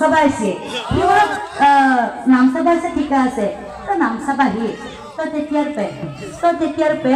নামচাবা আছে নামচাবা আছে ঠিক আছে তো নামচাবাহি তো তেতিয়াৰ পে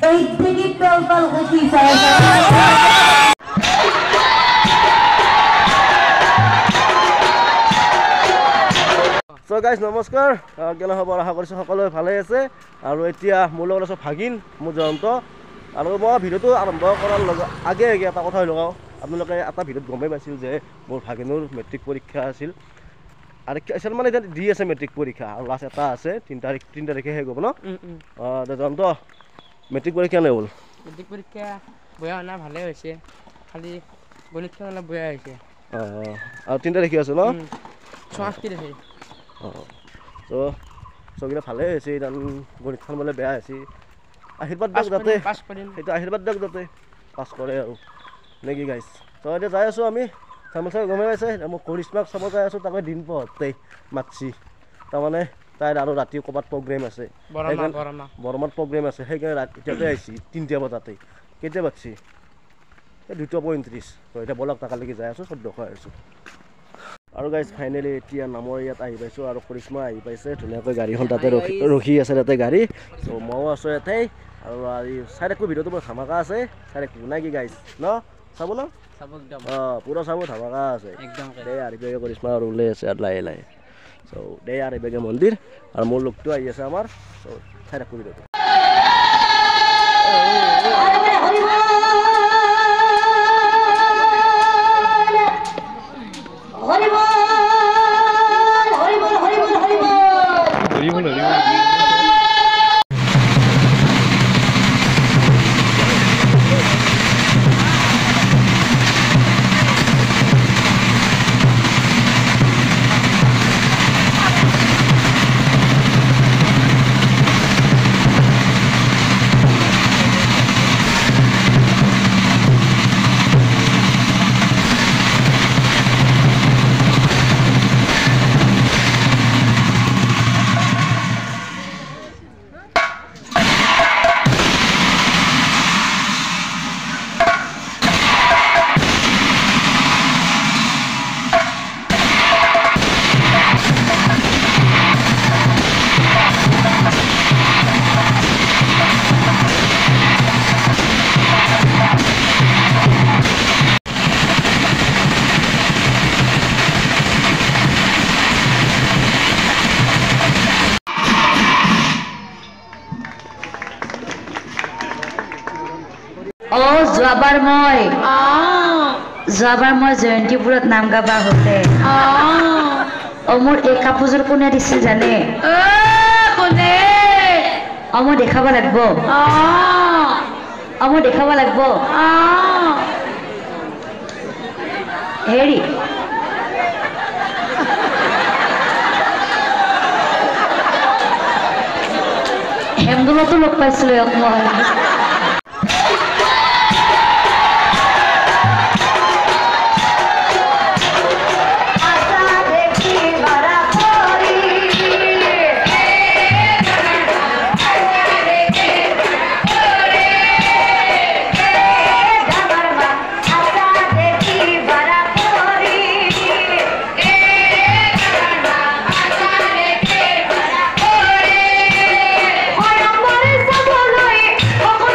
এই থেকে পেল পেল উঠি যায় So guys, নমস্কাৰ কেনে খবৰ আশা কৰিছোঁ সকলোৱে ভালে আছে আৰু এতিয়া মোৰ লগত আছে ভাগিন মোৰ জয়ন্ত আৰু মই ভিডিঅ'টো আৰম্ভ কৰাৰ আগে এটা কথা লগাওঁ আপোনালোকে এটা ভিডিঅ'ত গমেই পাইছিল যে মোৰ ভাগিনৰ মেট্ৰিক পৰীক্ষা আছিল আৰু এজন মানে এতিয়া দি আছে মেট্ৰিক পৰীক্ষা আৰু লাষ্ট এটা আছে 3 তাৰিখে শেষ হ'ব ন জয়ন্ত মেট্ৰিক পৰীক্ষা নে হ'ল মেট্ৰিক পৰীক্ষা বেয়া হোৱা নাই ভালেই হৈছে খালি গণিতখন অলপ বেয়া হৈছে আৰু 3 তাৰিখে আছে ন 6 তাৰিখে তো চবগিলা ভালে হৈছে ইমান গণিতখন বোলে বেয়া হৈছে আশীৰ্বাদ দিয়ক যাতে সেইটো আশীৰ্বাদ দিয়ক যাতে পাছ কৰে আৰু নে কি গাইছ তো এতিয়া যাই আছোঁ আমি চামচাই গমেই পাইছে মই কৰিশ্মাক চাব যাই আছোঁ তাকে দিন পোহতেই মাতছি তাৰমানে তাইৰ আৰু ৰাতি ক'ৰবাত প্ৰগ্ৰেম আছে বৰমাত প্ৰগ্ৰেম আছে সেইকাৰণে এতিয়াতে আহিছি 3টা বজাতে কেতিয়া পাতছি 2:35 তো এতিয়া বলক তাকালৈকে যাই আছোঁ 14 আহিছোঁ আৰু গাইজ ফাইনেলি এতিয়া নামৰ ইয়াত আহি পাইছোঁ আৰু কৰিশ্মা আহি পাইছে ধুনীয়াকৈ গাড়ীখন তাতে ৰখি আছে তাতে গাড়ী ত' ময়ো আছোঁ ইয়াতে আৰু চাই থাকোঁ ভিডিঅ'টো বৰ ধামাকা আছে চাই থাকোঁ নাই কি গাইজ ন চাব ন পুৰা চাব ধামাকা আছে দে আৰিবেগে কৰিশ্মা আৰু ওলাই আছে আৰু লাহে লাহে চ' দে আৰিবেগে মন্দিৰ আৰু মোৰ লগটো আহি আছে আমাৰ চ' চাই থাকোঁ ভিডিঅ'টো যোৱাবাৰ মই জয়ন্তীপুৰত নাম গাবা হতে মোৰ এই কাপোৰযোৰ কোনে দিছিল জানে মই দেখাব লাগিব মই দেখাব লাগিব হেৰি হেমদুলতো লগ পাইছিলোঁ মই Oh,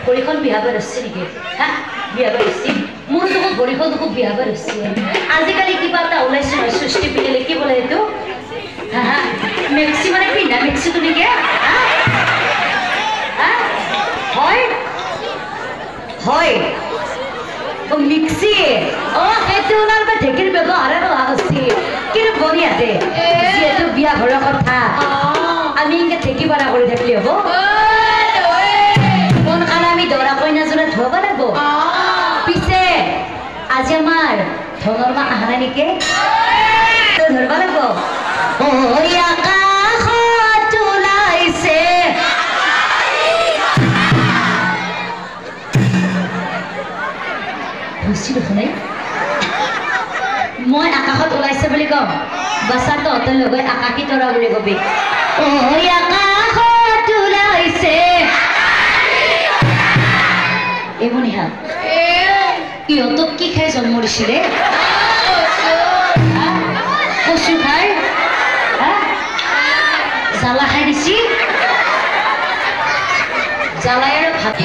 ভৰিখন বিহাবৰ হৈছে নেকি হা বিহাবৰ হৈছে মোৰ দেখো ভৰিখন দেখো বিহাবৰ হৈছে আজিকালি কিবা এটা ওলাইছে নহয় সৃষ্টি পিন্ধিলে কি বোলে এইটো হা হা মেক্সি মানে পিন্ধা মেক্সি তুমি কি হয় হয় ও মিক্সি ও সেইটো ওলাৰ পৰা ঢেঁকীৰ ব্যৱহাৰ লোৱা হৈছে কিন্তু বঢ়িয়াতে যিহেতু বিয়া ঘৰৰ কথা আমি এনেকৈ ঢেঁকী বৰা কৰি থাকিলে হ'ব সোনকালে আমি দৰা কইনাজনে ধুৱাব লাগিব পিছে আজি আমাৰ ধনৰ মা আহা নাই নেকি ধৰিব লাগিব আকাশত ওলাইছে মই আকাশত ওলাইছে বুলি কম বাচ্চা তহঁতৰ লগত আকাশী তৰা বুলি কবি আকাশত ওলাইছে এইবনিহা ইহঁতক কি খাই জন্ম দিছিলে কচু খাই জ্বালা খাই দিছি জ্বালাই আৰু ভাত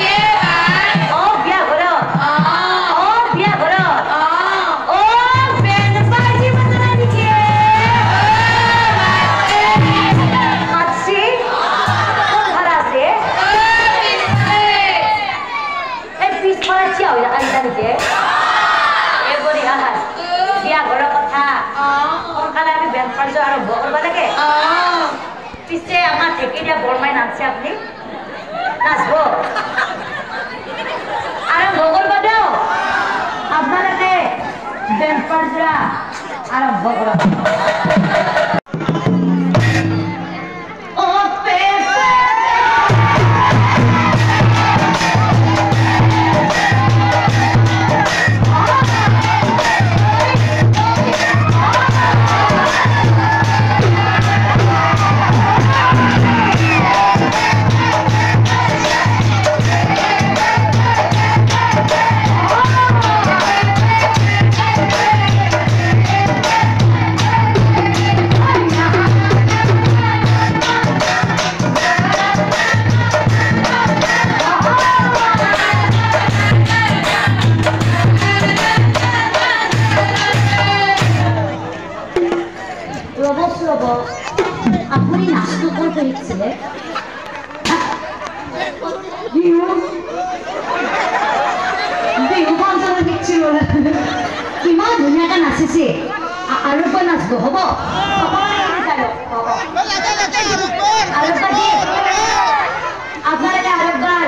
বিয়া ঘৰত বিয়া ঘৰত বিয়া ঘৰৰ কথা সোনকালে আমি বেংক কাৰ্য আৰম্ভ কৰিব লাগে পিছে আমাৰ ঢেঁকী দিয়া বৰমাই নাচছে আপুনি নাচব আৰম্ভ কৰিব দিয়ক আপোনালোকে বেংক কাৰ্য আৰম্ভ কৰক আপুনি নাচটো ক'ৰ পৰা শিকিছিলে বিহু ফাংচনত শিকিছিল কিমান ধুনীয়াকৈ নাচিছে আৰু এবাৰ নাচব হ'ব আপোনালোকে আৰু এবাৰ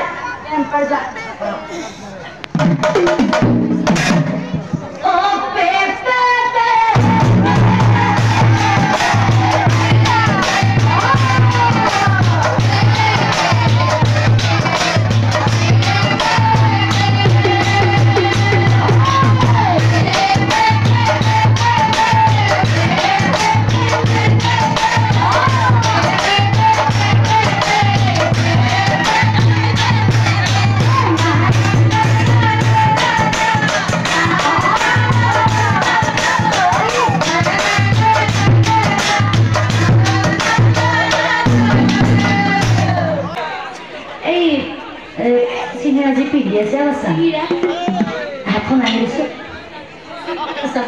হাতখন আনি দিছো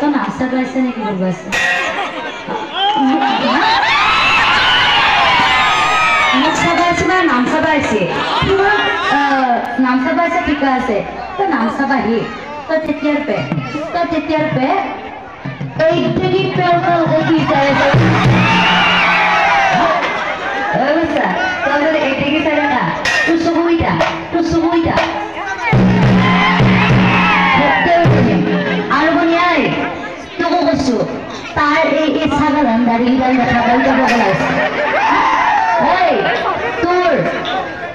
তো নাস্তা পাইছে নেকি বলবো আছে নামচা পাইছে নামচা পাইছে ঠিক আছে তো নামচা বাঢ়ি তো তেতিয়াৰ পে এইদিকে কি চাই এইদিকে চাই না তোৰ চকুইটা আৰু বনিয়াই তোকো কৈছো তাৰ এই ছাগলন দাড়িডাল দেখা পাই যাব ওলাইছে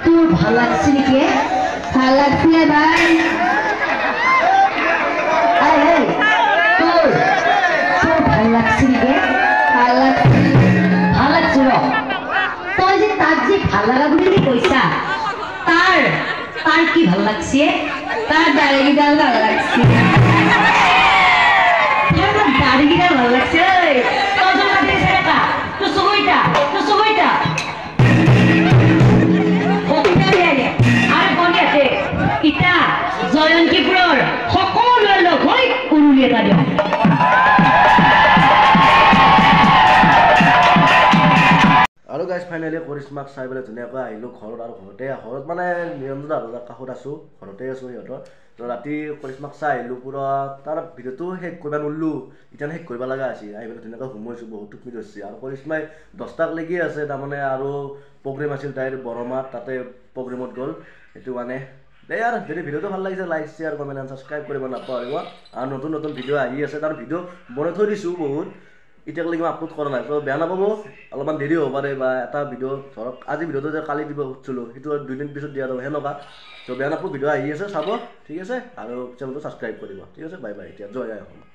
তোৰ ভাল লাগছে নেকি ভাল লাগছিলে ভাই তোৰ ভাল লাগছে নেকি ভাল লাগছে তই যে তাক যে ভাল লাগা বুলি কৈছা তাৰ কি ভাল লাগছে তার দাড়িগিডাল ভালো লাগছে দাড়িগিডাল ভালো লাগছে আর কোন আছে গাইজ ফাইনেলি কৰিশ্মাক চাই পেলাই ধুনীয়াকৈ আহিলোঁ ঘৰত আৰু ঘৰত মানে নিৰঞ্জন আৰু কাষত আছোঁ ঘৰতে আছোঁ সিহঁতৰ তো ৰাতি কৰিশ্মাক চাই আহিলোঁ পূৰা তাৰ ভিডিঅ'টো শেষ কৰিব নোৱাৰিলোঁ এতিয়া শেষ কৰিব লগা আছিল আহি পেলাই ধুনীয়াকৈ সোমাইছোঁ বহুত টোপনি ধৰিছে আৰু কৰিশ্মাই 10টাক লাগি আছে তাৰমানে আৰু প্ৰগ্ৰেম আছিল তাইৰ বৰমাত তাতে প্ৰগ্ৰেমত গ'ল সেইটো মানে দে আৰু যদি ভিডিঅ'টো ভাল লাগিছে like share comment and subscribe কৰিব নাপাহৰিব আৰু নতুন নতুন ভিডিঅ' আহি আছে তাৰ ভিডিঅ' বনাই থৈ দিছোঁ বহুত এতিয়ালৈকে মই আপলোড কৰা নাই তো বেয়া নাপাব অলপমান দেৰি হ'ব পাৰে বা এটা ভিডিঅ' ধৰক আজি ভিডিঅ'টো যে কালি দিব খুজিছিলোঁ সেইটো 2 দিন পিছত দিয়া যাব সেনেকুৱা তো বেয়া নাপাব ভিডিঅ' আহি আছে চাব ঠিক আছে আৰু চেনেলটো ছাবস্ক্ৰাইব কৰিব ঠিক আছে বাই বাই এতিয়া জয় আই অসম